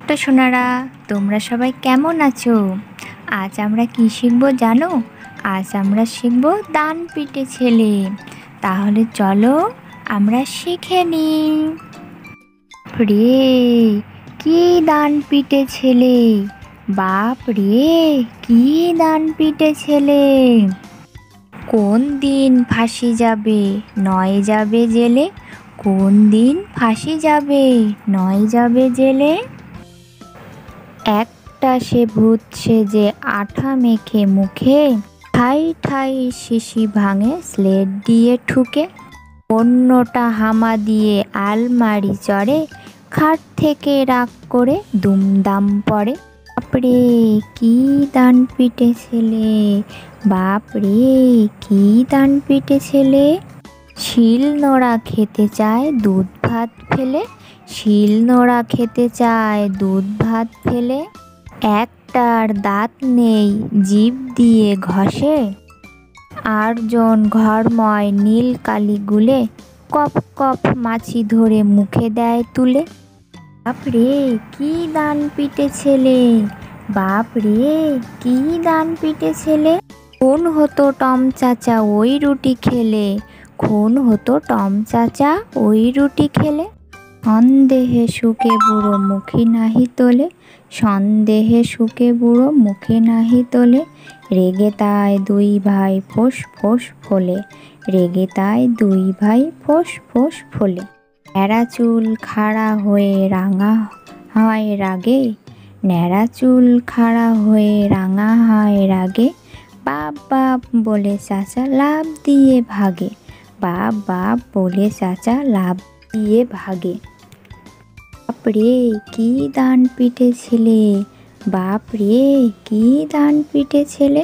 ছোট্ট সোনারা, তোমরা সবাই কেমন আছো? আজ আমরা কি শিখবো জানো? আজ আমরা শিখবো ডান পিঠে ছেলে। তাহলে চলো আমরা শিখে নিই। রে, কি ডান পিঠে ছেলে! বাপ রে, কি ডান পিঠে ছেলে! কোন দিন ফাঁসি যাবে, নয় যাবে জেলে? কোন দিন ফাঁসি যাবে, নয় যাবে জেলে? একটা সে ভূত সেজে আঠা মেখে মুখে, ঠাই ঠাই শিশি ভাঙে স্লেট দিয়ে ঠুকে। অন্যটা হামা দিয়ে আলমারি চড়ে, খাট থেকে রাগ করে দুমদাম পড়ে। বাপরে, কি ডান পিটে ছেলে! বাপরে, কি ডান পিটে ছেলে! শিল নোড়া খেতে চায় দুধ ভাত ফেলে, শিল নোড়া খেতে চায় দুধ ভাত ফেলে। একটার দাঁত নেই, জিভ দিয়ে ঘষে, আটজন ঘরময় নীল কালি গুলে, কপ কপ মাছি ধরে মুখে দেয় তুলে। বাপরে, কি ডান পিটে ছেলে! বাপরে, কি ডান পিটে ছেলে! খুন হতো টম চাচা ওই রুটি খেলে, খুন হতো টম চাচা ওই রুটি খেলে। সন্দেহে শুকে বুড়ো মুখে নাহি তোলে, সন্দেহে শুকে বুড়ো মুখে নাহি তোলে। রেগে তাই দুই ভাই ফোঁস ফোঁস ফোলে, রেগে তাই দুই ভাই ফোঁস ফোঁস ফোলে। ন্যাড়া চুল খাড়া হয়ে রাঙা হয় রাগে, ন্যাড়া চুল খাড়া হয়ে রাঙা হয় রাগে। বাপ বাপ বলে চাচা লাফ দিয়ে ভাগে, বাপ বাপ বলে চাচা লাফ দিয়ে ভাগে। বাপরে, কি ডান পিটে ছেলে! বাপরে, কি ডান পিটে ছেলে!